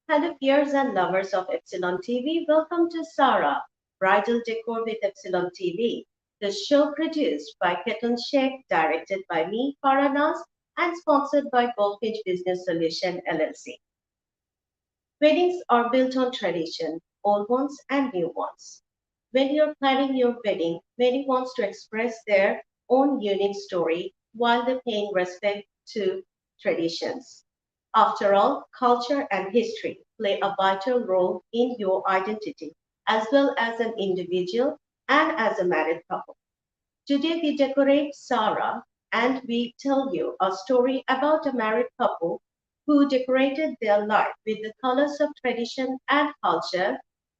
Hello, viewers and lovers of Epsilon TV. Welcome to Sahrah, Bridal Decor with Epsilon TV, the show produced by Ketan Sheikh, directed by me, Farah, and sponsored by Goldfinch Business Solution LLC. Weddings are built on tradition, old ones and new ones. When you're planning your wedding, many wants to express their own unique story while they're paying respect to traditions. After all, culture and history play a vital role in your identity as well as an individual and as a married couple. Today we decorate Sarah and we tell you a story about a married couple who decorated their life with the colors of tradition and culture,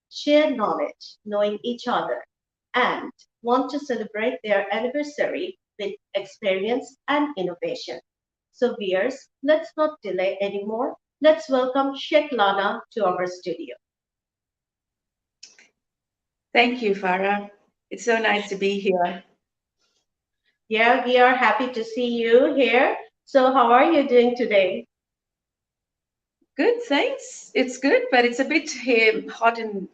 share knowledge, knowing each other, and want to celebrate their anniversary with experience and innovation. So, viewers, let's not delay anymore. Let's welcome Sheikh Lana to our studio. Thank you, Farah. It's so nice to be here. Yeah, we are happy to see you here. So, how are you doing today? Good, thanks. It's good, but it's a bit hot in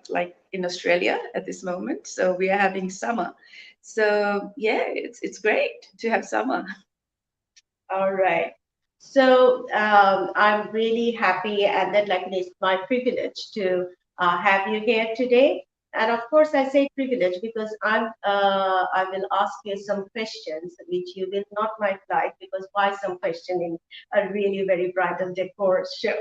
like in Australia at this moment. So we are having summer. So yeah, it's great to have summer. All right. So I'm really happy, and then like it's my privilege to have you here today. And of course, I say privilege because I will ask you some questions which you will not might like because why some question in a really very bridal decor show,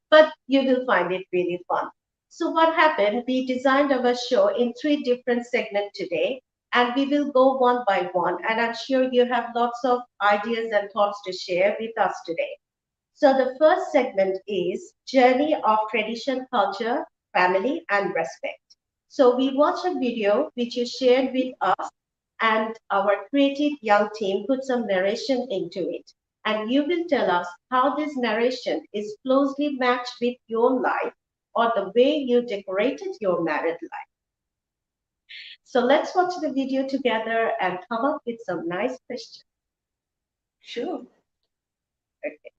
but you will find it really fun. So what happened? We designed our show in three different segments today, and we will go one by one. And I'm sure you have lots of ideas and thoughts to share with us today. So the first segment is Journey of Tradition, Culture, Family, and Respect. So we watch a video which you shared with us, and our creative young team put some narration into it. And you will tell us how this narration is closely matched with your life or the way you decorated your married life. So let's watch the video together and come up with some nice questions. Sure. Okay.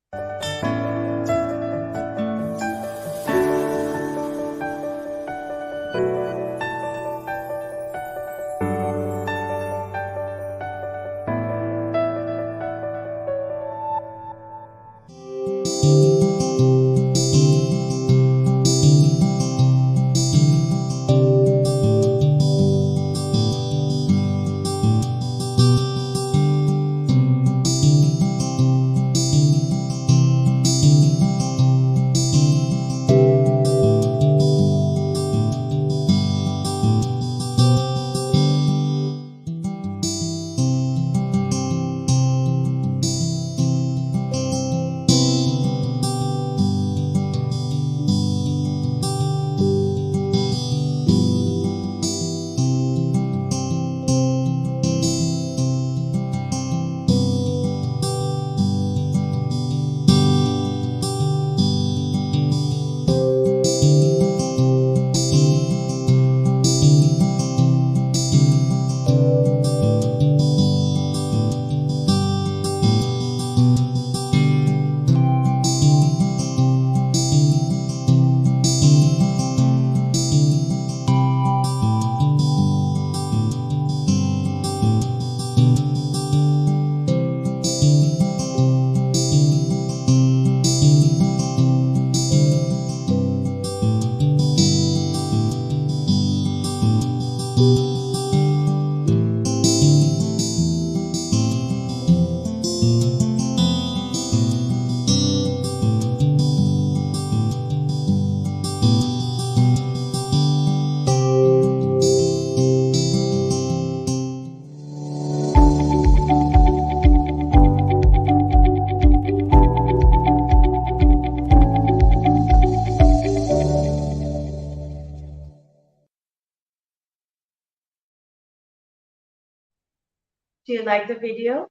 Do you like the video?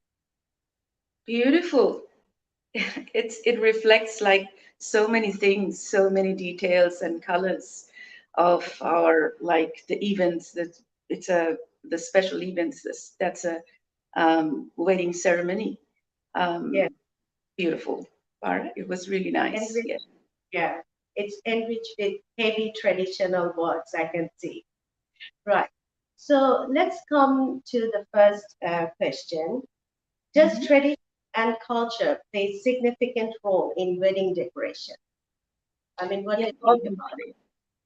Beautiful. It reflects like so many things, so many details and colors of our like the events that it's a the special events that's a wedding ceremony. Yeah. Beautiful, Farah. It was really nice. And Yeah. yeah. It's enriched with heavy traditional words, I can see. Right. So let's come to the first question. Does Mhm. tradition and culture play significant role in wedding decoration? I mean, what Yeah, do you think about it? obviously.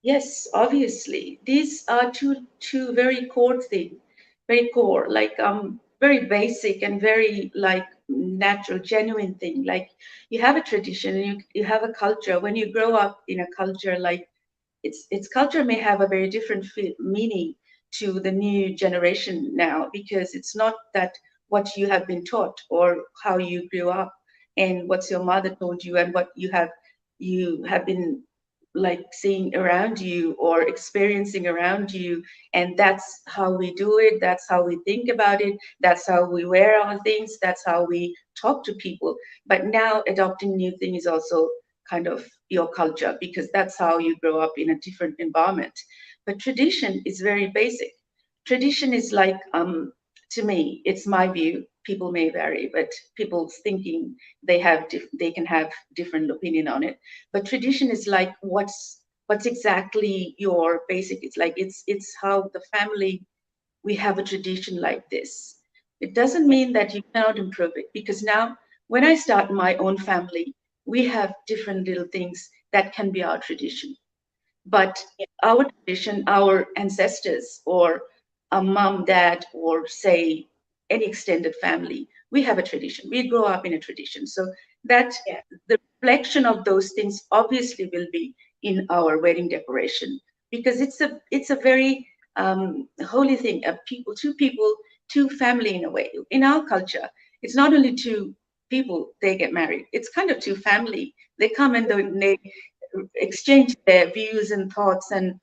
Yes, obviously. These are two very core thing, very core, like very basic and very like natural, genuine thing. Like you have a tradition and you have a culture. When you grow up in a culture, like its culture may have a very different meaning to the new generation now, because it's not that what you have been taught or how you grew up and what's your mother told you and what you have been like seeing around you or experiencing around you, and that's how we do it, that's how we think about it, that's how we wear our things, that's how we talk to people. But now adopting new thing is also kind of your culture, because that's how you grow up in a different environment. But tradition is very basic. Tradition is like, to me, it's my view. People may vary, but people's thinking, they can have different opinion on it. But tradition is like what's exactly your basic. It's like it's how the family, we have a tradition like this. It doesn't Yeah, mean that you cannot improve it, because now when I start my own family, we have different little things that can be our tradition. But yeah, our tradition, our ancestors, or a mom, dad, or say any extended family, we have a tradition. We grow up in a tradition. So that yeah. the reflection of those things obviously will be in our wedding decoration, because it's a very holy thing. Two people, two family in a way. In our culture, it's not only two people they get married. It's kind of two family. They come and they exchange their views and thoughts and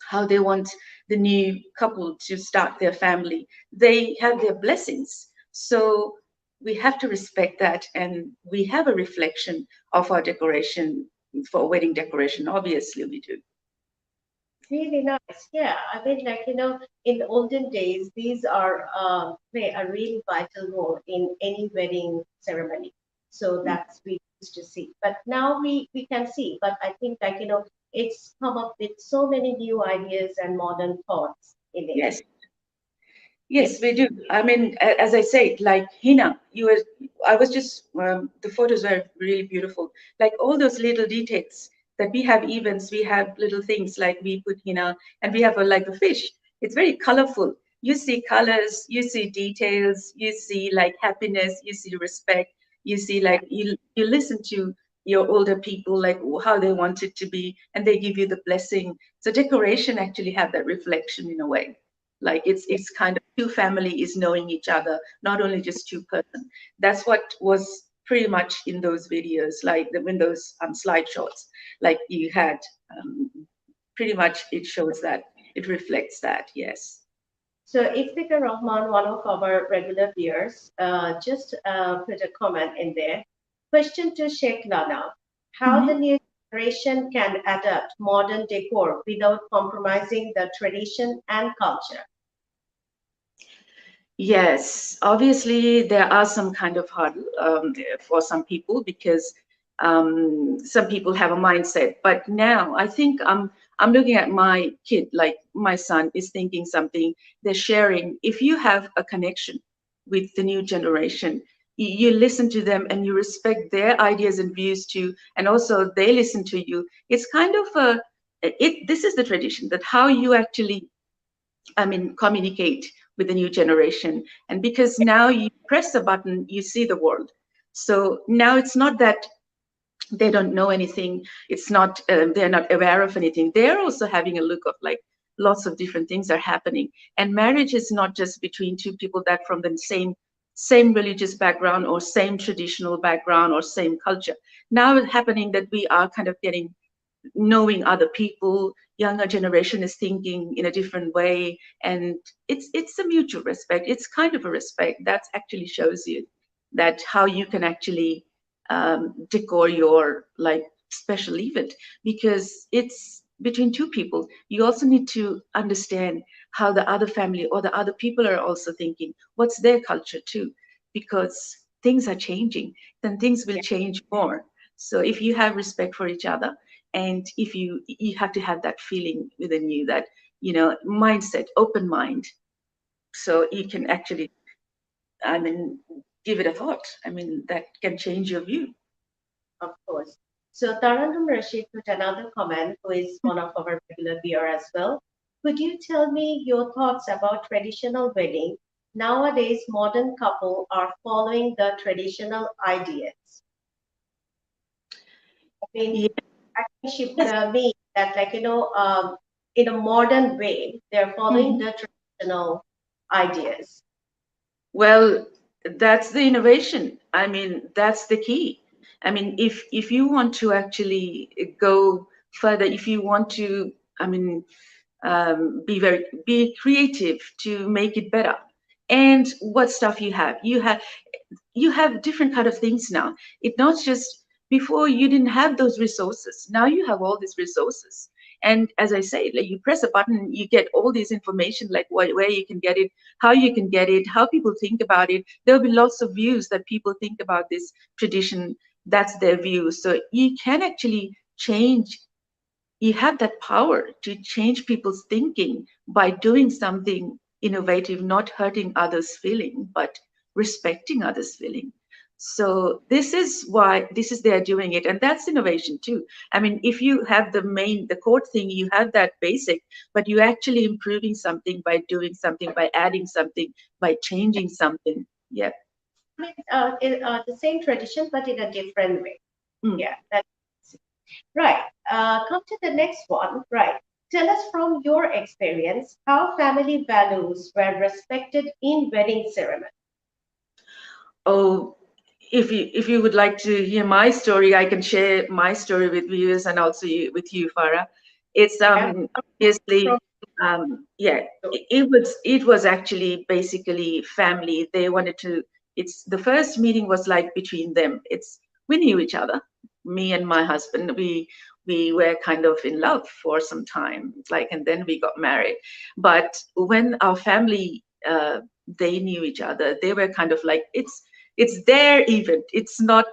how they want the new couple to start their family. They have their blessings. So we have to respect that, and we have a reflection of our decoration for wedding decoration. Obviously, we do. Really nice. Yeah, I mean, like, in the olden days, these are play a really vital role in any wedding ceremony. So Mm. that's we used to see. But now we can see. But I think, like, it's come up with so many new ideas and modern thoughts in it. Yes. Yeah, Yes, we do. I mean, as I said, like Hina, I was just, the photos are really beautiful. Like all those little details that we have events, we have little things like we put Hina, and we have like a fish. It's very colorful. You see colors, you see details, you see like happiness, you see respect, you see yeah. like you listen to your older people, like how they want it to be, and they give you the blessing. So decoration actually have that reflection in a way, like it's kind of two family is knowing each other, not only just two person. That's what was pretty much in those videos, like in those slide shots, like you had, um, pretty much it shows that, it reflects that. Yes. So Iftikhar Rahman, one of our regular viewers, just put a comment in there. Question to Sheikh Lana: how the Mhm. new generation can adapt modern decor without compromising the tradition and culture? Yes, obviously there are some kind of hurdle, for some people, because some people have a mindset. But now I think I'm looking at my kid, like my son is thinking something. They're sharing. If you have a connection with the new generation, you listen to them and you respect their ideas and views too, and also they listen to you. It's kind of a it. This is the tradition, that how you actually, I mean, communicate with the new generation. And because now you press a button, you see the world. So now it's not that they don't know anything. It's not, they're not aware of anything. They're also having a look of like lots of different things are happening. And marriage is not just between two people that from the same religious background or same traditional background or same culture. Now it's happening that we are kind of getting knowing other people. Younger generation is thinking in a different way, and it's a mutual respect. It's kind of a respect that actually shows you that how you can actually decor your like special event, because it's between two people. You also need to understand how the other family or the other people are also thinking, what's their culture too, because things are changing, then things will change more. So if you have respect for each other, And if you have to have that feeling within you, that mindset, open mind, so you can actually, I mean, give it a thought. I mean, that can change your view. Of course. So Taranum Rashid put another comment, who is one of our regular viewer as well. Could you tell me your thoughts about traditional wedding? Nowadays, modern couple are following the traditional ideas. I mean, Yes. I think she means that, like, in a modern way, they're following Mhm. the traditional ideas. Well, that's the innovation. I mean, that's the key. I mean, if you want to actually go further, if you want to, I mean, be creative to make it better. And what stuff you have different kind of things now. It's not just, before you didn't have those resources. Now you have all these resources. And as I say, like, you press a button, you get all this information, like where you can get it, how you can get it, how people think about it. There'll be lots of views that people think about this tradition. That's their view. So you can actually change, you have that power to change people's thinking by doing something innovative, not hurting others' feeling, but respecting others' feeling. So this is why, this is they're doing it, and that's innovation too. I mean, if you have the core thing, you have that basic, but you're actually improving something by doing something, by adding something, by changing something. Yeah. I mean, the same tradition, but in a different way. Mm. Yeah, that's right. Come to the next one. Right. Tell us from your experience how family values were respected in wedding ceremony. Oh, if you would like to hear my story, I can share my story with viewers, and also with you, Farah. It's Yeah, obviously, from yeah, it was actually basically family. They wanted to. It's the first meeting was like between them. We knew each other, me and my husband. We were kind of in love for some time, like, and then we got married. But when our family, they knew each other, they were kind of like, it's their event, it's not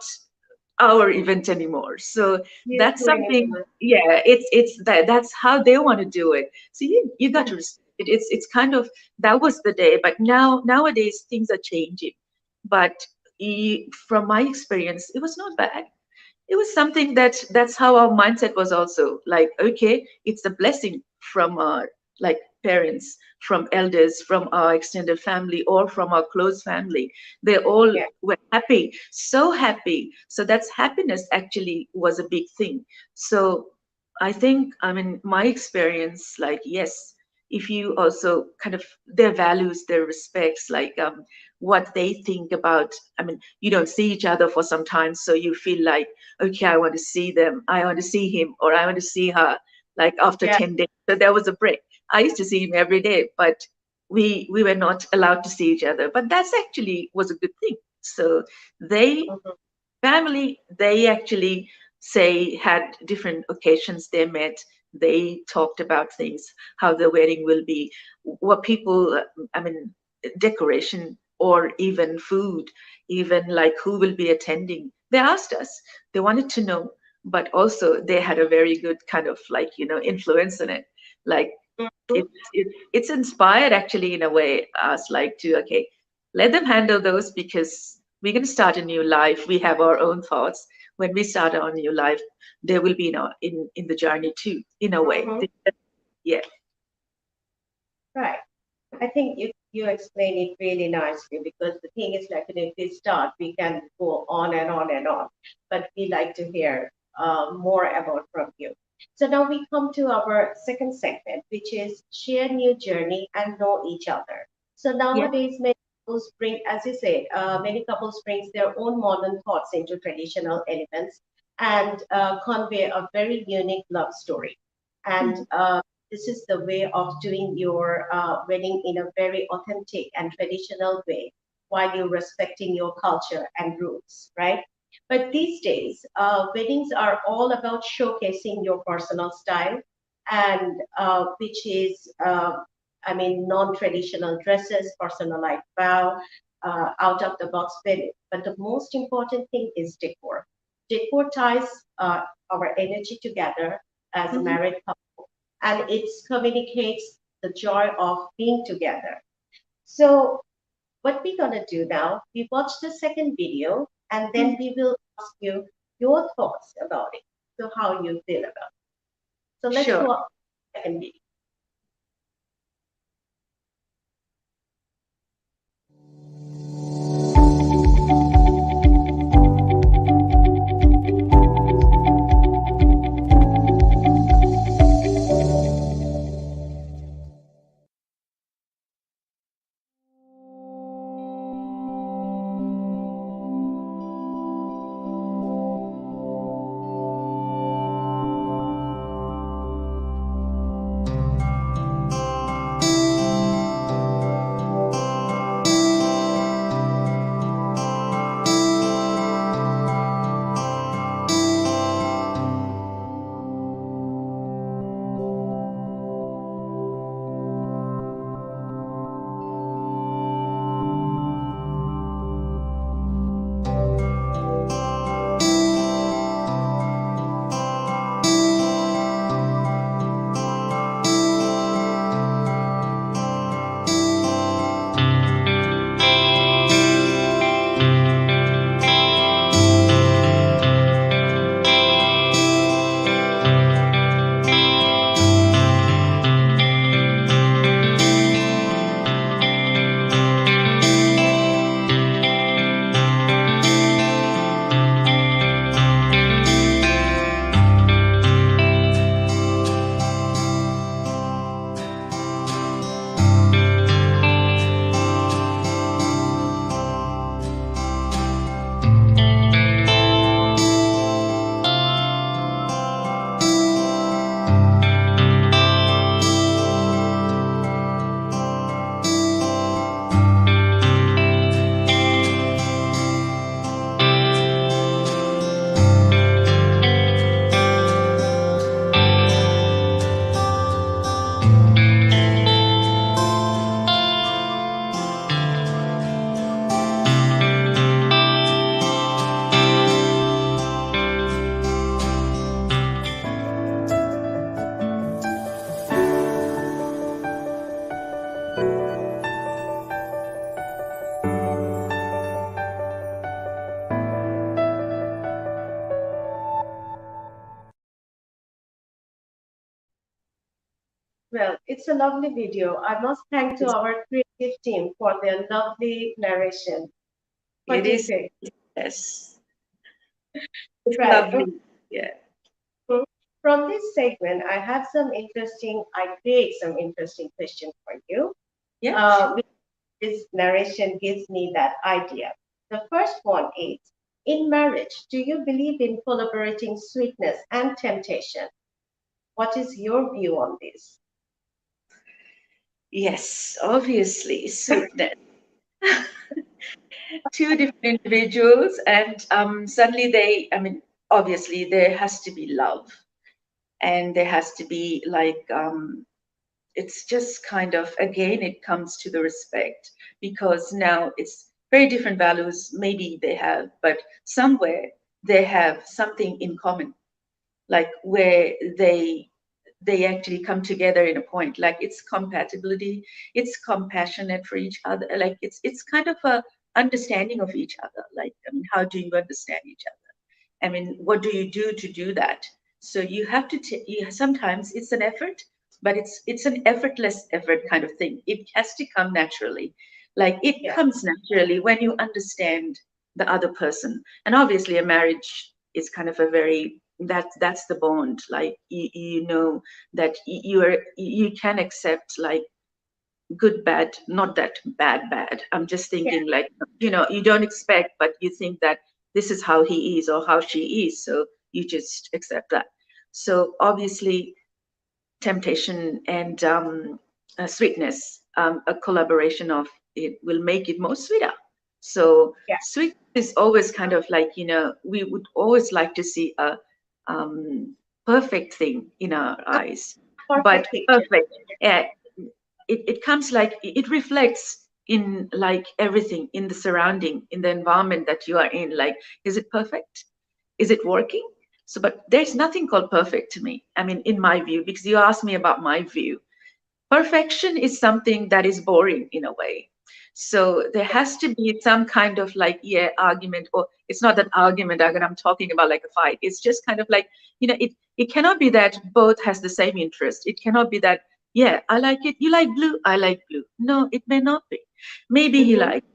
our event anymore. So you that's doing it. something, yeah, it's that's how they want to do it. So you got to respect it. It's kind of, that was the day. But nowadays things are changing. But from my experience, it was not bad. It was something that's how our mindset was also, like, okay, it's a blessing from our, like, parents, from elders, from our extended family, or from our close family. They all Yeah. were happy, so happy. So that's happiness actually was a big thing. So I think, I mean, my experience, like, yes, if you also kind of, their values, their respects, like, what they think about, I mean, you don't see each other for some time, so you feel like, okay, I want to see them, I want to see him, or I want to see her, like, after Yeah. 10 days. So there was a break. I used to see him every day, but we were not allowed to see each other. But that's actually was a good thing. So they, Mhm. family, they actually say, had different occasions they met, they talked about things, how the wedding will be, what people, I mean, decoration, or even food, even like who will be attending. They asked us, they wanted to know, but also they had a very good kind of, like, influence in it. Like, Mhm. it's inspired actually, in a way, us, like, to, okay, let them handle those, because we're going to start a new life. We have our own thoughts. When we start our new life, they will be in the journey too, in a way. Mhm. Yeah. Right. I think you explain it really nicely, because the thing is, like, if we start, we can go on and on and on, but we like to hear more about from you. So now we come to our second segment, which is share new journey and know each other. So Yeah. nowadays, many couples bring, as you said, many couples brings their own modern thoughts into traditional elements and convey a very unique love story. And Mhm. this is the way of doing your wedding in a very authentic and traditional way, while you're respecting your culture and roots, right? But these days, weddings are all about showcasing your personal style, and which is, I mean, non-traditional dresses, personalized vow, out of the box wedding. But the most important thing is decor. decor ties our energy together as a Mhm. married couple, and it communicates the joy of being together. So what we're gonna do now, we watch the second video, and then Mhm. we will ask you your thoughts about it. So how you feel about it. So let's Sure. watch the second video. Well, it's a lovely video. I must thank to It's, our creative team for their lovely narration. What it do you is, think? yes, it's Right. lovely. Yeah. Okay. From this segment, I create some interesting questions for you. Yeah, Uh, sure. this narration gives me that idea. The first one is, in marriage, do you believe in collaborating sweetness and temptation? What is your view on this? Yes, obviously, sweetness. Two different individuals, and suddenly I mean, obviously, there has to be love, and there has to be like, it's just kind of, again, it comes to the respect, because now it's very different values, maybe they have, but somewhere they have something in common, like where they actually come together in a point, like it's compatibility, it's compassionate for each other, like it's kind of a understanding of each other, like, I mean, how do you understand each other? I mean, what do you do to do that? So you have to sometimes it's an effort, but it's an effortless effort kind of thing. It has to come naturally. Like it Yeah, comes naturally when you understand the other person. And obviously a marriage is kind of a very, that's the bond. Like you know that you can accept like good, bad, not that bad. I'm just yeah, thinking like, you don't expect, but you think that this is how he is or how she is. So you just accept that. So obviously, temptation and sweetness, a collaboration of it will make it more sweeter. So yeah. sweet is always kind of like, we would always like to see a perfect thing in our eyes, but Perfect picture. perfect. Uh, it comes like it reflects in like everything in the surrounding, in the environment that you are in. Like, is it perfect? Is it working? So, but there's nothing called perfect to me. I mean, in my view, because you asked me about my view, perfection is something that is boring in a way. So there has to be some kind of like, yeah, argument, or it's not that argument I'm talking about like a fight. It's just kind of like, it cannot be that both has the same interest. It cannot be that, yeah, I like it, you like blue, I like blue. No, it may not be. Maybe he Mm-hmm. likes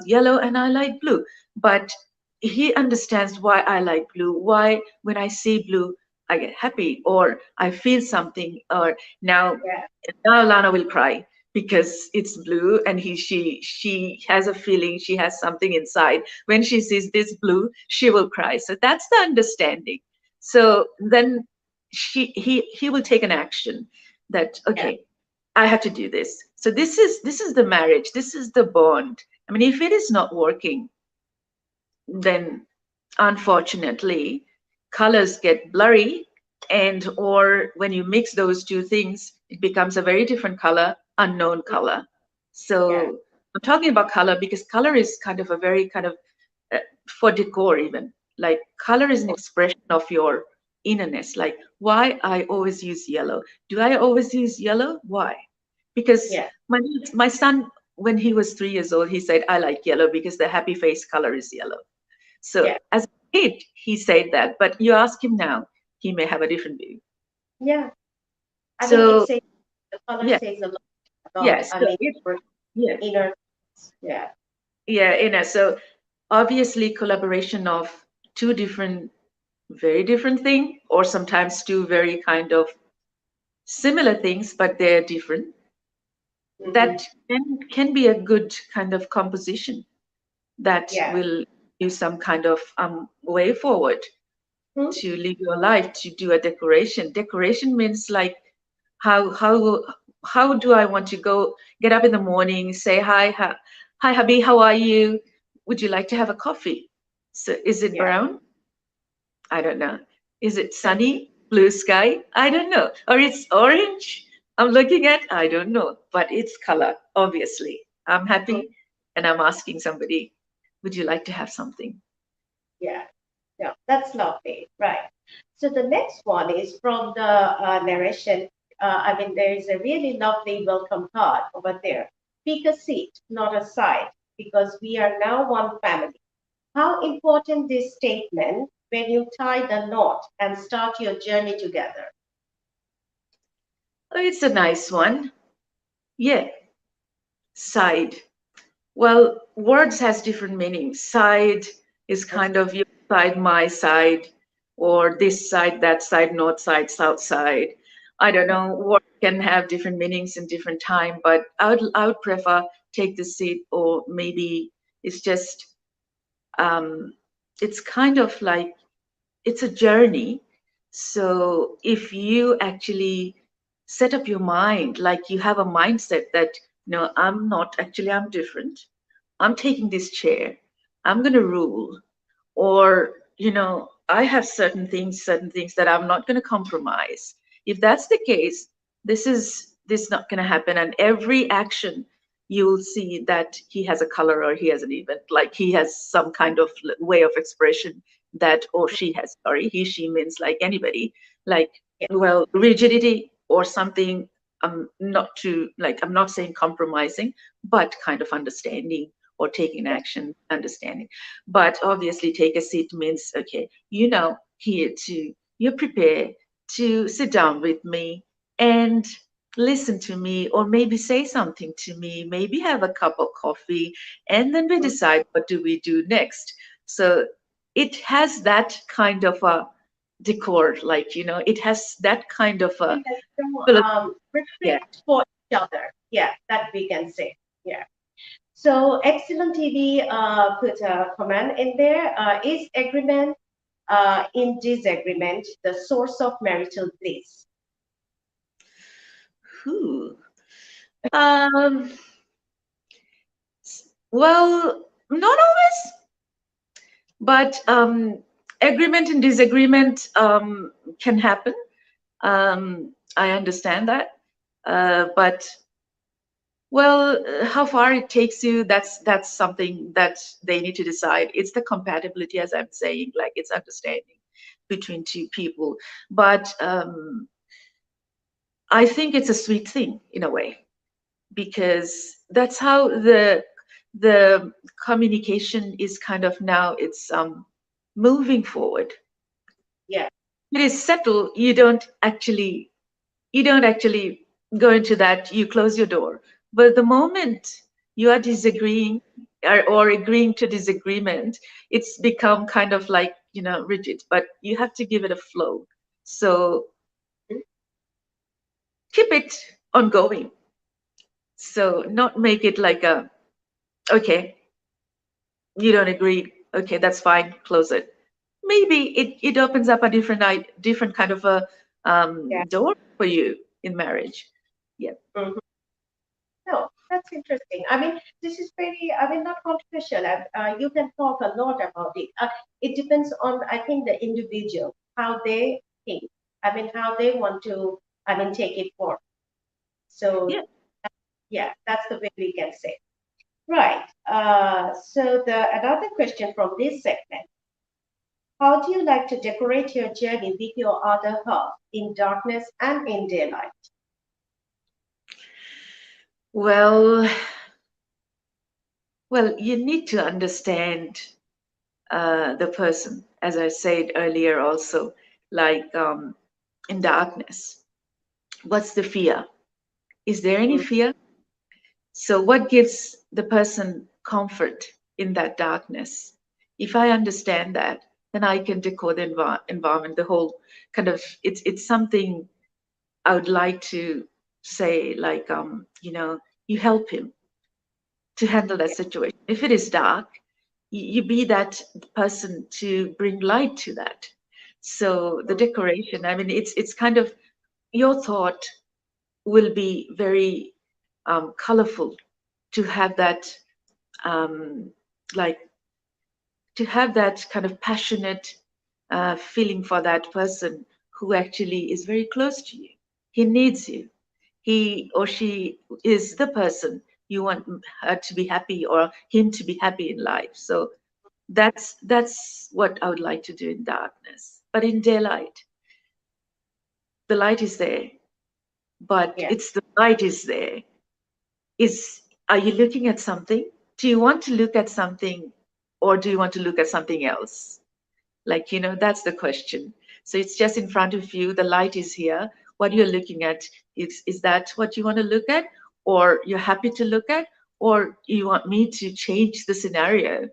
yellow and I like blue, but he understands why I like blue, why when I see blue, I get happy or I feel something. Or now Yeah. now Lana will cry because it's blue and she has a feeling, she has something inside. When she sees this blue, she will cry. So that's the understanding. So then he will take an action that, Yeah. okay, I have to do this. So this is the marriage, this is the bond. I mean, if it is not working, then unfortunately colors get blurry, and or when you mix those two things, it becomes a very different color, unknown Mhm. color. Yeah. So I'm talking about color because color is kind of a very kind of uh, for decor, even like color is an expression of your innerness. Like, why I always use yellow? Do I always use yellow? Why? Because Yeah. my son, when he was 3 years old, he said, I like yellow because the happy face color is yellow. So Yeah. as a kid, he said that, but you ask him now, he may have a different view. Yeah. I mean, it So says the color yeah, says a lot about, yes, I so mean, your yeah, inner. Yeah. yeah, so obviously collaboration of two different, very different thing, or sometimes two very kind of similar things, but they're different. Hmm. That can be a good kind of composition that Yeah. will give some kind of way forward Hmm. to live your life, to do a decoration. Decoration means like how do I want to go get up in the morning, say hi hubby, how are you? Would you like to have a coffee? So is it Yeah. brown? I don't know. Is it sunny, blue sky? I don't know. Or it's orange? I'm looking at, I don't know, but it's color, obviously. I'm Mhm. happy and I'm asking somebody, would you like to have something? Yeah. Yeah. That's lovely. Right. So the next one is from the narration. I mean, there is a really lovely welcome card over there. Pick a seat, not a side, because we are now one family. How important this statement when you tie the knot and start your journey together? Oh, it's a nice one. Yeah, side. Well, words has different meanings. Side is Yes. kind of your side, my side, or this side, that side, north side, south side. I don't know. Word can have different meanings in different time, but I would prefer take the seat, or maybe it's just um, it's kind of like it's a journey. So if you actually set up your mind, like you have a mindset that, I'm not actually, I'm different. I'm taking this chair. I'm going to rule. Or, I have certain things that I'm not going to compromise. If that's the case, this not going to happen. And every action, you'll see that he has a color or he has an event, like he has some kind of way of expression that, or she has, sorry, he, she means like anybody, like, Yeah. well, rigidity or something. Not to like, I'm not saying compromising, but kind of understanding or taking Yeah. action, understanding. But obviously, take a seat means, okay, here to, you're prepared to sit down with me and listen to me, or maybe say something to me, maybe have a cup of coffee, and then we Mhm. decide what do we do next. So it has that kind of a decor, like, it has that kind of a Yes, so, philosophy. Yeah. respect for each other. Yeah, that we can say. Yeah. So Excellent TV put a comment in there. Is agreement in disagreement the source of marital bliss? Whew. Um, well, not always, but agreement and disagreement can happen. I understand that. But Well, how far it takes you, that's something that they need to decide. It's the compatibility, as I'm saying, like it's understanding between two people. But I think it's a sweet thing in a way, because that's how the communication is kind of now it's moving forward. Yeah. It is settled. You don't actually go into that, you close your door. But the moment you are disagreeing, or agreeing to disagreement, it's become kind of like, rigid, but you have to give it a flow. So keep it ongoing. So not make it like a, okay, you don't agree, okay, that's fine, close it. Maybe it opens up a different kind of a Yeah. door for you in marriage. Yeah. Mhm. No, that's interesting. I mean, this is very, I mean, not controversial. You can talk a lot about it. It depends on, I think, the individual, how they think. I mean, how they want to, I mean, take it forward. So, Yeah. yeah, that's the way we can say. Right. So the another question from this segment: how do you like to decorate your journey with your other half in darkness and in daylight? Well, you need to understand the person, as I said earlier, also, like in darkness. What's the fear? Is there any Mm, fear? So, what gives the person comfort in that darkness? If I understand that, then I can decode the environment, the whole kind of, it's something I would like to say, like, you help him to handle that yeah, situation. If it is dark, you be that person to bring light to that. So the mm, decoration, I mean, it's kind of, your thought will be very colorful, to have that um, like to have that kind of passionate feeling for that person who actually is very close to you. He needs you. He or she is the person you want her to be happy, or him to be happy in life. So that's what I would like to do in darkness. But in daylight, the light is there, but yeah, it's the light is there. Is Are you looking at something? Do you want to look at something, or do you want to look at something else? Like, that's the question. So it's just in front of you, the light is here. What you're looking at, is that what you want to look at, or you're happy to look at, or you want me to change the scenario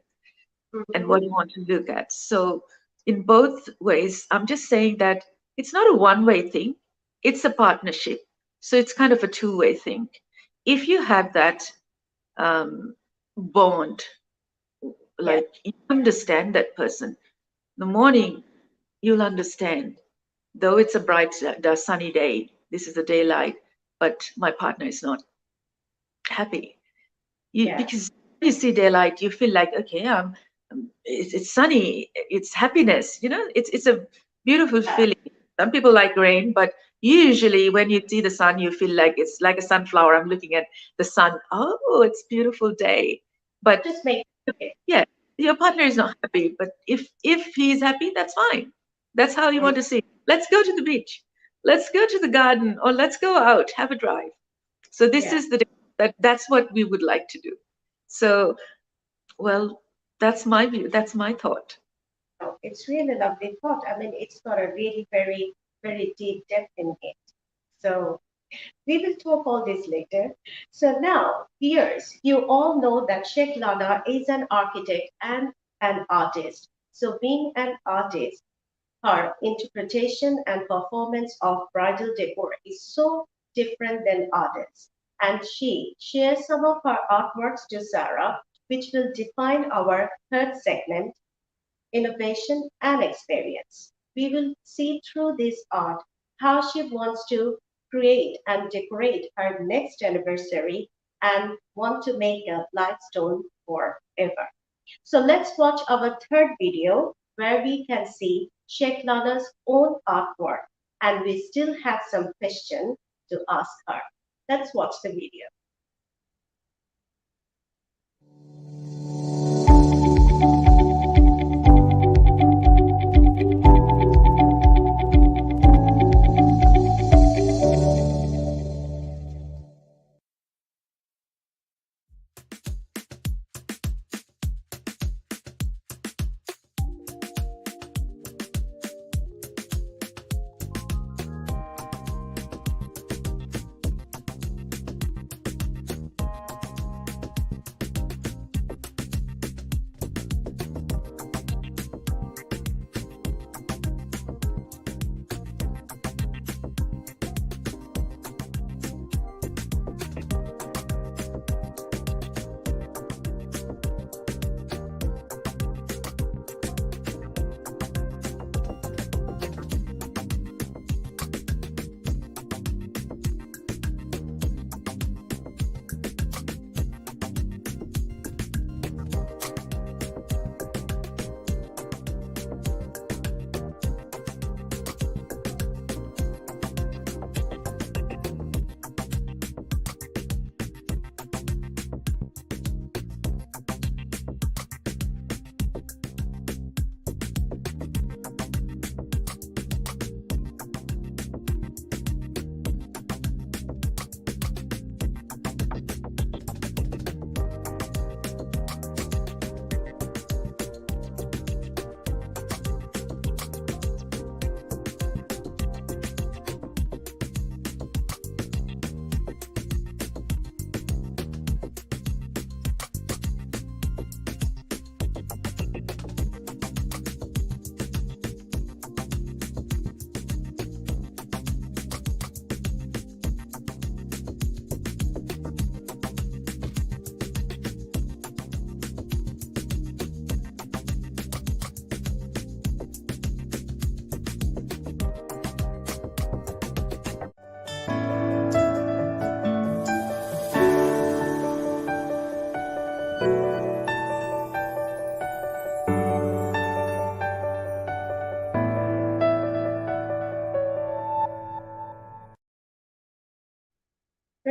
and mhm, what you want to look at? So in both ways, I'm just saying that it's not a one-way thing, it's a partnership. So it's kind of a two-way thing. If you have that um, bond, yeah, like you understand that person, the morning you'll understand, though it's a bright, sunny day, this is the daylight, but my partner is not happy. yeah, Because you see daylight, you feel like, okay, it's sunny, it's happiness, it's a beautiful yeah. feeling. Some people like rain, but usually when you see the sun, you feel like it's like a sunflower. I'm looking at the sun. Oh, it's beautiful day. But Just make it. yeah, your partner is not happy, but if he's happy, that's fine. That's how you Mm, want to see. Let's go to the beach. Let's go to the garden, or let's go out, have a drive. So this yeah. is that's what we would like to do. So, well, that's my view. That's my thought. No, it's really lovely thought. I mean, it's got a really very, very deep depth in it. So we will talk all this later. So now, viewers, you all know that Sheikh Lana is an architect and an artist. So being an artist, her interpretation and performance of bridal decor is so different than others. And she shares some of her artworks to Sahrah, which will define our third segment, innovation, and experience. We will see through this art how she wants to create and decorate her next anniversary and want to make a Lightstone forever. So let's watch our third video where we can see Sheikh Lana's own artwork, and we still have some questions to ask her. Let's watch the video.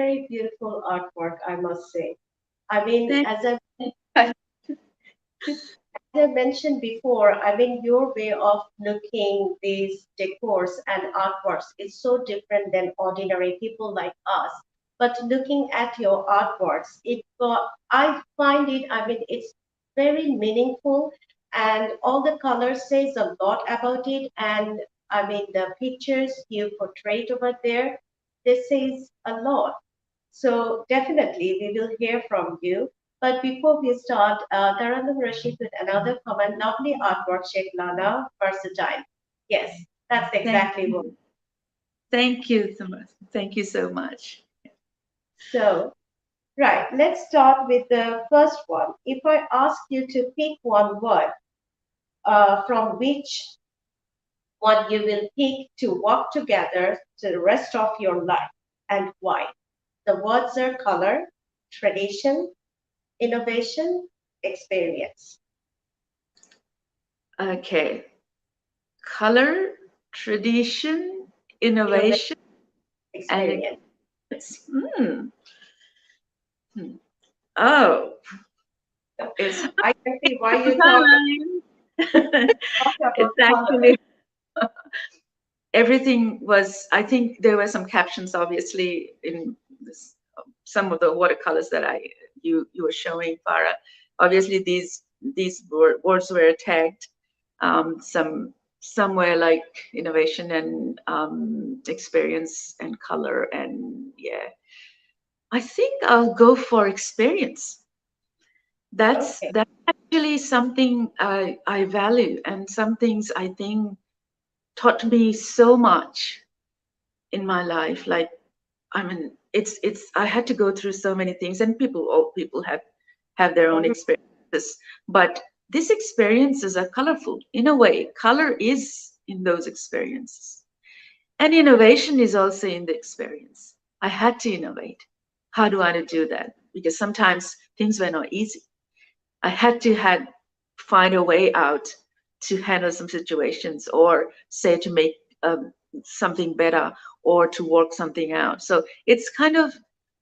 very beautiful artwork, I must say. I mean, Thank as I mentioned before, I mean, your way of looking these decors and artworks is so different than ordinary people like us. But looking at your artworks, I find it, I mean, it's very meaningful and all the colors says a lot about it. And I mean, the pictures you portrayed over there, this says a lot. So definitely we will hear from you. But before we start, Taranum Rashid with another comment, lovely artwork, Sheikh Lana, versatile. Yes, that's thank exactly what. you. Thank you so much. Thank you so much. So, right, let's start with the first one. If I ask you to pick one word, from which one you will pick to walk together to the rest of your life and why? The words are color, tradition, innovation, experience. Okay. Color, tradition, Innovation, innovation, and experience. it's hmm. Oh, it's I can see why you time. talk about It's color. actually everything was, I think there were some captions obviously in this, some of the watercolors that you were showing, Farah. Obviously these words were tagged. Some were like innovation and experience and color, and yeah, I think I'll go for experience. Okay. That's actually something I value, and some things I think taught me so much in my life. Like, I mean, it's I had to go through so many things, and all people have their own Mhm. experiences, but these experiences are colorful in a way. Color is in those experiences, and innovation is also in the experience. I had to innovate. How do I do that? Because sometimes things were not easy. I had find a way out to handle some situations, or say to make something better, or to work something out. So it's kind of,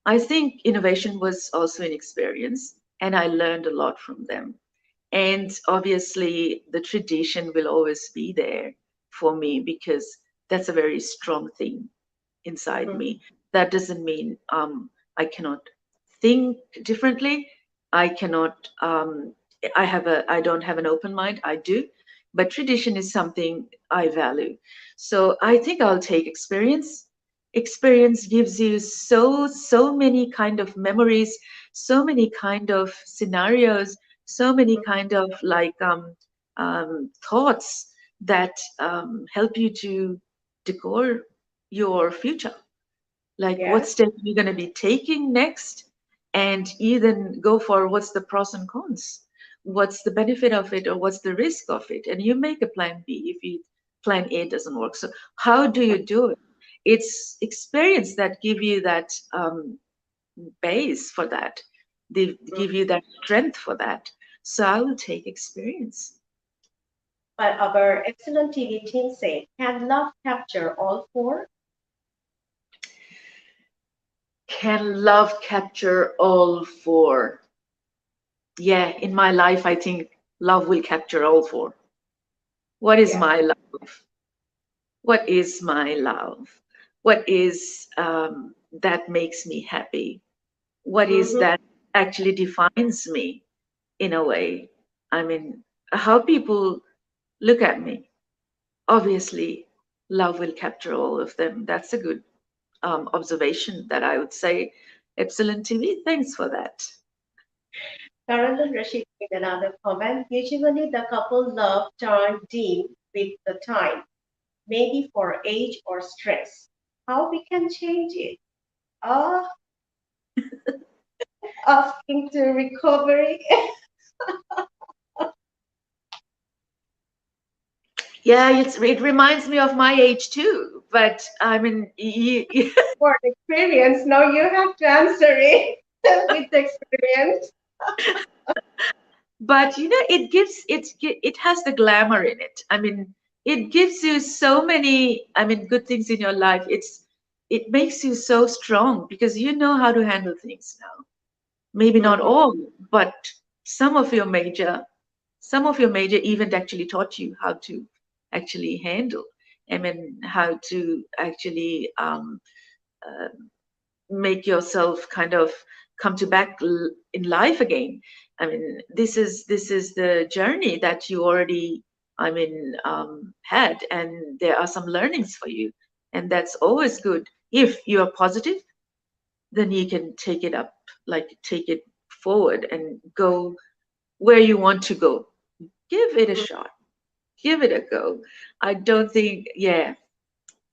I think innovation was also an experience, and I learned a lot from them. And obviously, the tradition will always be there for me, because that's a very strong thing inside Mhm. me. That doesn't mean I cannot think differently. I cannot. I don't have an open mind. I do, but tradition is something I value. So I think I'll take experience. Experience gives you so many kind of memories, so many kind of scenarios, so many kind of like thoughts that help you to decor your future, like what Yes. step you're going to be taking next, and even go for what's the pros and cons, what's the benefit of it, or what's the risk of it, and you make a plan B if plan A doesn't work. So how do you do it? It's experience that give you that base for that. They Mhm. give you that strength for that. So I will take experience. But our excellent TV team said, can love capture all four? Can love capture all four? Yeah, in my life, I think love will capture all four. What is Yeah. my love? What is my love? What is that makes me happy? What is Hmm. that actually defines me in a way? I mean, how people look at me. Obviously, love will capture all of them. That's a good observation that I would say. Epsilon TV, thanks for that. Karandan Rashid made another comment. Usually the couple love turn dim with the time, maybe for age or stress. How we can change it? Ah, asking to recovery. Yeah, it reminds me of my age too. But I mean, For experience. Now you have to answer it with experience. but it has the glamour in it. I mean, it gives you so many, I mean, good things in your life. it makes you so strong because you know how to handle things now. Maybe not Mm-hmm. all, but some of your major some of your major event actually taught you how to actually handle. I mean, how to actually uh, make yourself kind of come to back in life again. I mean, this is the journey that you already, I mean, had, and there are some learnings for you, and that's always good. If you are positive, then you can take it up, like take it forward and go where you want to go. Give it a shot. Give it a go. I don't think, yeah,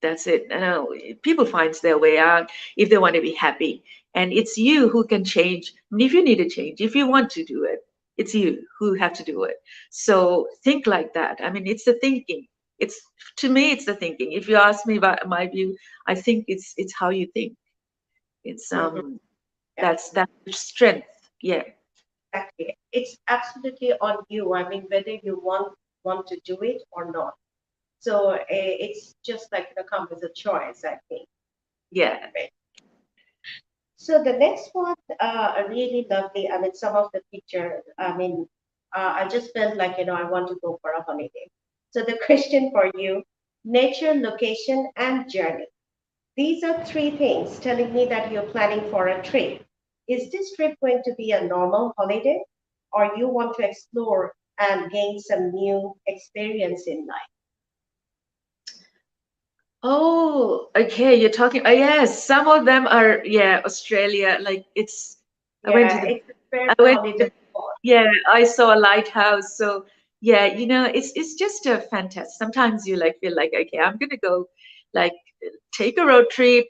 that's it. I know people finds their way out if they want to be happy, and it's you who can change. And if you need to change, if you want to do it, it's you who have to do it. So think like that. I mean, it's the thinking. It's to me, it's the thinking. If you ask me about my view, I think it's how you think. It's Mm-hmm. Yeah, that's strength. Yeah. exactly. It's absolutely on you. I mean, whether you want to do it or not. So it's just like the come as a choice, I think. Yeah. Right. So the next one, are really lovely. I mean, some of the picture. I mean, I just felt like I want to go for a holiday. So the question for you: nature, location, and journey. These are three things telling me that you're planning for a trip. Is this trip going to be a normal holiday, or you want to explore and gain some new experience in life? Oh, okay. You're talking. Oh, yes. Some of them are, yeah, Australia. Like it's. I went to Yeah, the. it's a fair I went holiday to. spot. Yeah, I saw a lighthouse. So yeah, it's just a fantastic. Sometimes you like feel like, okay, I'm gonna go, like, take a road trip.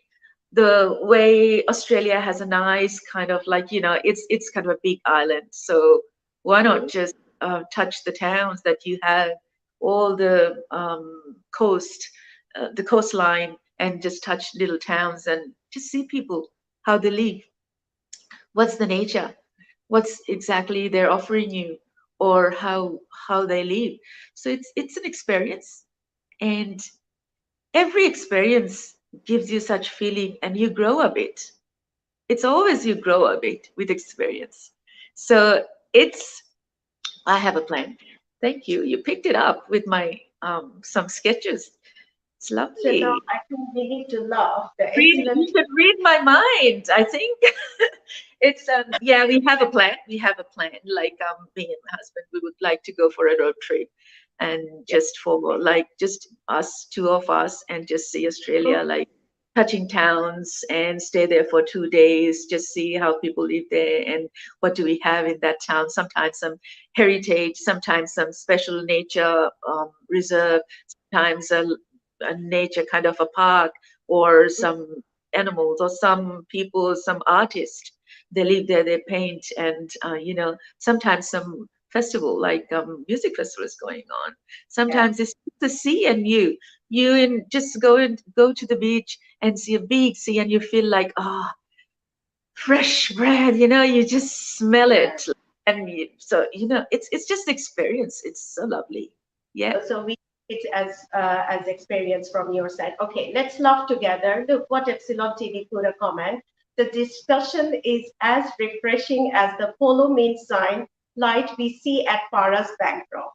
The way Australia has a nice kind of like, it's kind of a big island. So why not Mhm. just touch the towns that you have, all the the coastline, and just touch little towns and just see people how they live, what's the nature, what's exactly they're offering you, or how they live. So it's an experience, and every experience gives you such feeling, and you grow a bit. It's always you grow a bit with experience. So it's I have a plan. Thank you. You picked it up with my some sketches. It's So now lovely. I can begin to laugh. The You excellent. can read my mind, I think. It's yeah, we have a plan. We have a plan. Like me and my husband, we would like to go for a road trip, and Yeah. just for like just us, two of us, and just see Mhm. Australia, like touching towns, and stay there for 2 days, just see how people live there, and what do we have in that town. Sometimes some heritage, sometimes some special nature reserve, sometimes a nature kind of a park, or some animals, or some people, some artists, they live there, they paint, and sometimes some festival, like music festival is going on. Yeah. Sometimes it's the sea, and just go to the beach and see a big sea, and you feel like, fresh breath, you just smell Yeah. it. And so it's just experience. It's so lovely. Yeah. So we it's as experience from your side. Okay, let's laugh together. Look what Epsilon TV put a comment. The discussion is as refreshing as the polo mint sign light we see at Farah's backdrop.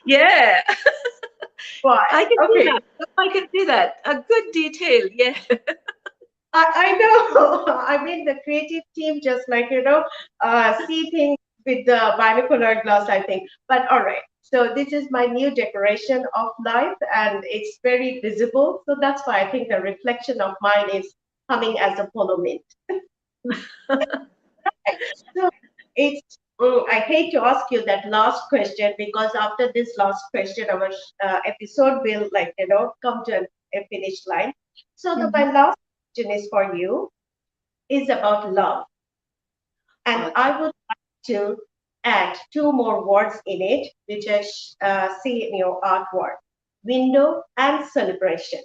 Yeah. Why? I can see Okay, that. I can see that. A good detail. Yeah. I know. I mean, the creative team just like, see things with the binocular glass, I think. But all right. So this is my new decoration of life and it's very visible. So that's why I think the reflection of mine is coming as a polo mint. Right. So it's, I hate to ask you that last question because after this last question, our episode will come to a finish line. So Mhm. my last question is for you is about love. And Okay. I would like to add two more words in it, which I see in your artwork: window and celebration.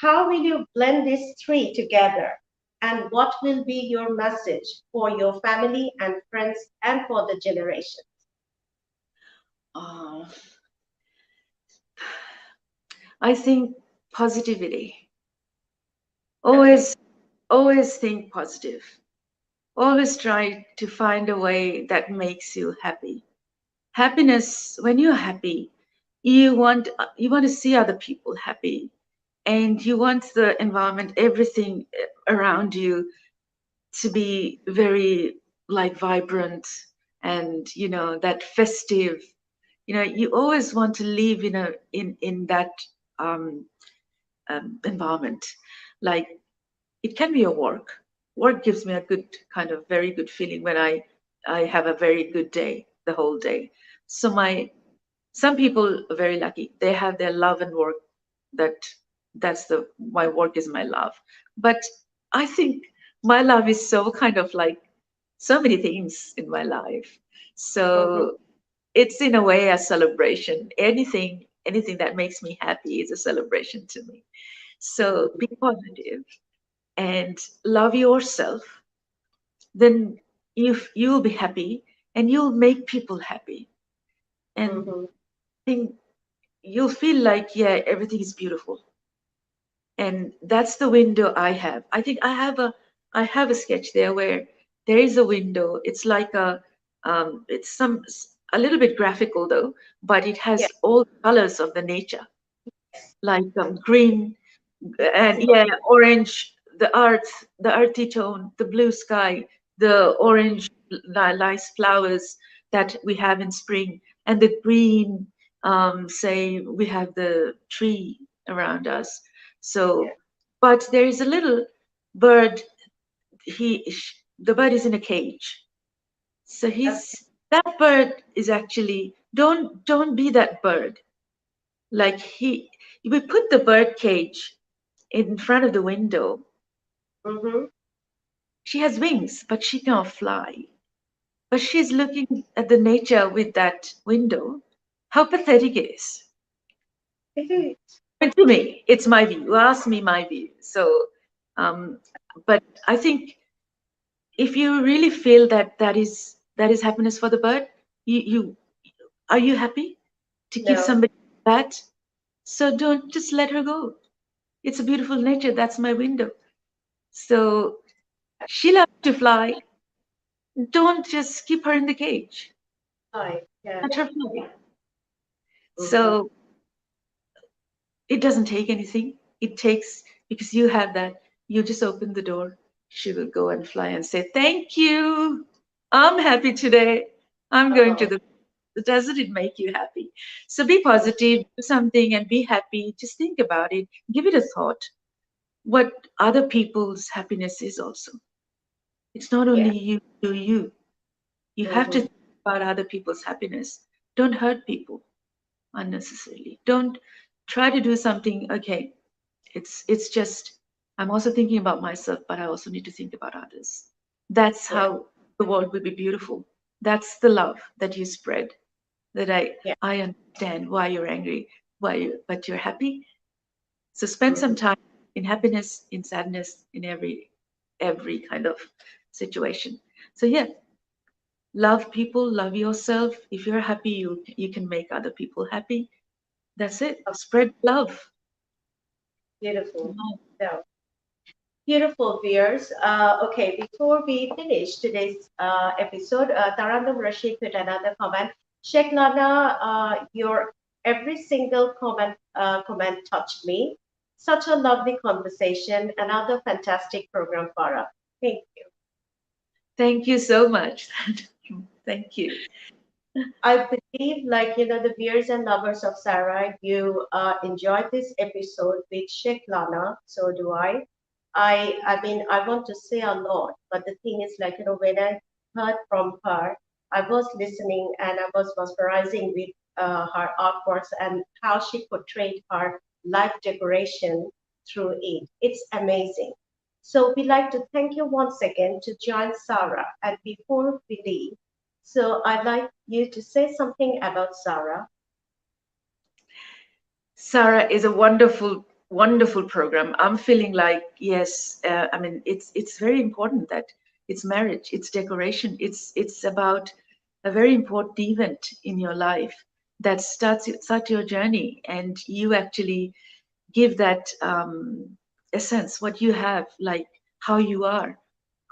How will you blend these three together? And what will be your message for your family and friends and for the generation? Uh, I think positivity. Okay. Always think positive. Always try to find a way that makes you happy. Happiness, when you're happy, you want to see other people happy, and you want the environment, everything around you to be very like vibrant, and that festive. You always want to live in that um, environment. Like, it can be a work gives me a good kind of very good feeling when I have a very good day the whole day. So my some people are very lucky, they have their love and work. That's the my work is my love. But I think my love is so kind of like so many things in my life. Mm-hmm. So it's in a way a celebration. Anything that makes me happy is a celebration to me. So Mm-hmm. be positive and love yourself. Then you'll be happy, and you'll make people happy. And Mm-hmm. I think you'll feel like, yeah, everything is beautiful. And that's the window I have. I think I have a sketch there where there is a window. It's like it's a little bit graphical though, but it Yeah. has all colors of the nature, like green, and yeah, orange, the earthy tone, the blue sky, the orange nice flowers that we have in spring, and the green, say we have the tree around us. Yeah. So, but there is a little bird. The bird is in a cage. So Okay. that bird is actually, don't be that bird. Like, we put the bird cage in front of the window. Mm-hmm. She has wings, but she cannot fly. But she's looking at the nature with that window. How pathetic it is. It is. And to me, it's my view. You ask me my view. So, um, but I think if you really feel that is happiness for the bird, you are you happy to give No. somebody that? So don't just let her go. It's a beautiful nature. That's my window. So she loves to fly. Don't just keep her in the cage. Hi. Yeah. Let her fly. Mm-hmm. So it doesn't take anything. It takes, because you have that, you just open the door. She will go and fly and say, "Thank you. I'm happy today. I'm going to Oh. the." Doesn't it make you happy? So be positive, do something and be happy. Just think about it. Give it a thought. What other people's happiness is also. It's not Yeah. only you do you. You have to Mm-hmm. think about other people's happiness. Don't hurt people unnecessarily. Don't try to do something. Okay, it's just, I'm also thinking about myself, but I also need to think about others. That's Yeah. how the world will be beautiful. That's the love that you spread. That Yeah. I understand why you're angry, but you're happy. So spend some Mm-hmm. time in happiness, in sadness, in every kind of situation. So yeah, love people, love yourself. If you're happy, you can make other people happy. That's it. Oh, Spread love. beautiful. So beautiful, viewers. Okay, before we finish today's episode, Tarannum Rashid put another comment. Sheikh Lana, your every single comment touched me. Such a lovely conversation. Another fantastic program, Farah. Thank you. Thank you so much. Thank you. I believe, like, the viewers and lovers of Sarah, you enjoyed this episode with Sheikh Lana. So do I. I mean, I want to say a lot, but the thing is, like, when I heard from her, I was listening and I was mesmerizing with her artworks and how she portrayed her life decoration through it. It's amazing. So we like to thank you once again to join Sarah. And before we leave, so I'd like you to say something about Sarah. Sarah is a wonderful, wonderful program. I'm feeling like, yes, I mean, it's very important that it's marriage, it's decoration, it's about a very important event in your life that start your journey, and you actually give that essence, what you have, like how you are,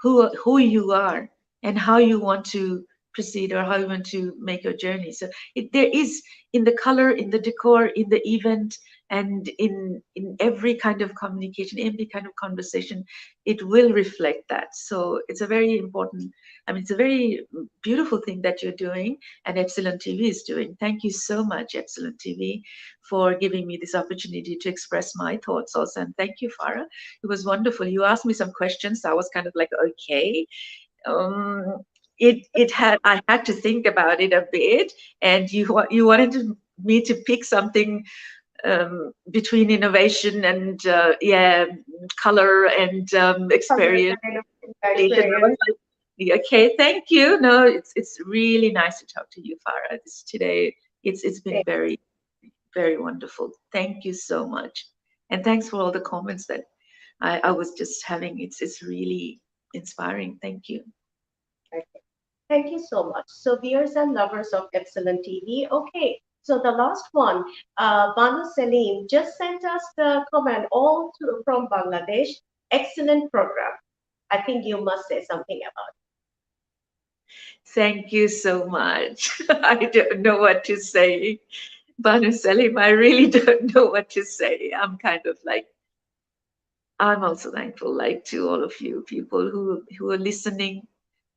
who you are, and how you want to proceed or how you want to make your journey. So there is in the color, in the decor, in the event, and in every kind of communication, every kind of conversation, it will reflect that. So it's a very important, I mean, it's a very beautiful thing that you're doing and Epsilon TV is doing. Thank you so much, Epsilon TV, for giving me this opportunity to express my thoughts also. And thank you, Farah. It was wonderful. You asked me some questions. I was kind of like, okay. Um, it had, I had to think about it a bit, and you wanted me to pick something between innovation and yeah, color and experience. I was Experience. like, yeah, okay, thank you. No, it's really nice to talk to you, Farah. This today, it's been very, very wonderful. Thank you so much, and thanks for all the comments that I was just having. It's really inspiring. Thank you. Okay. Thank you so much. So, viewers and lovers of Epsilon TV. Okay, so the last one, Banu Salim just sent us the comment from Bangladesh. Excellent program. I think you must say something about Thank you so much. I don't know what to say. Banu Salim, I really don't know what to say. I'm kind of like, I'm also thankful, like to all of you people who are listening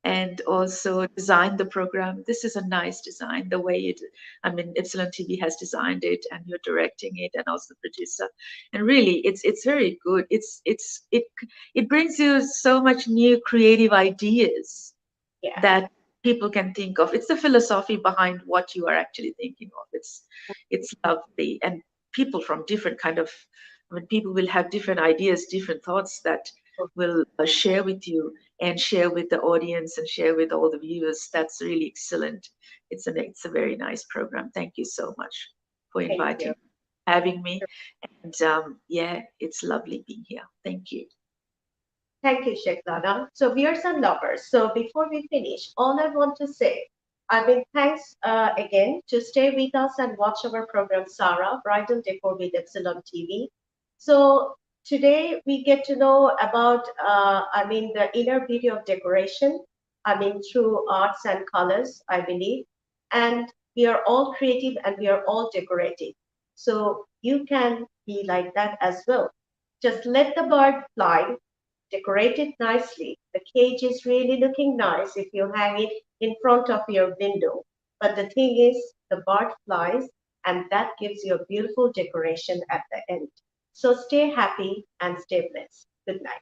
and also design the program. This is a nice design, the way it, I mean, Epsilon TV has designed it, and you're directing it, and also the producer. And really, it's very good. It brings you so much new creative ideas it. Yeah. that people can think of. It's the philosophy behind what you are actually thinking of. It's lovely, and people from different kind of, I mean, people will have different ideas, different thoughts that will share with you and share with the audience and share with all the viewers. That's really excellent. It's a very nice program. Thank you so much for Thank you. inviting, having me, and yeah, it's lovely being here. Thank you. Thank you, Sheikh Lana. So, viewers and lovers, so before we finish, all I want to say, I mean, thanks again to stay with us and watch our program, Sahrah, Bridal Decor with Epsilon TV. So, today we get to know about, I mean, the inner beauty of decoration, I mean, through arts and colors, I believe. And we are all creative and we are all decorative. So, you can be like that as well. Just let the bird fly, decorate it nicely. The cage is really looking nice if you hang it in front of your window. But the thing is, the bird flies, and that gives you a beautiful decoration at the end. So stay happy and stay blessed. Good night.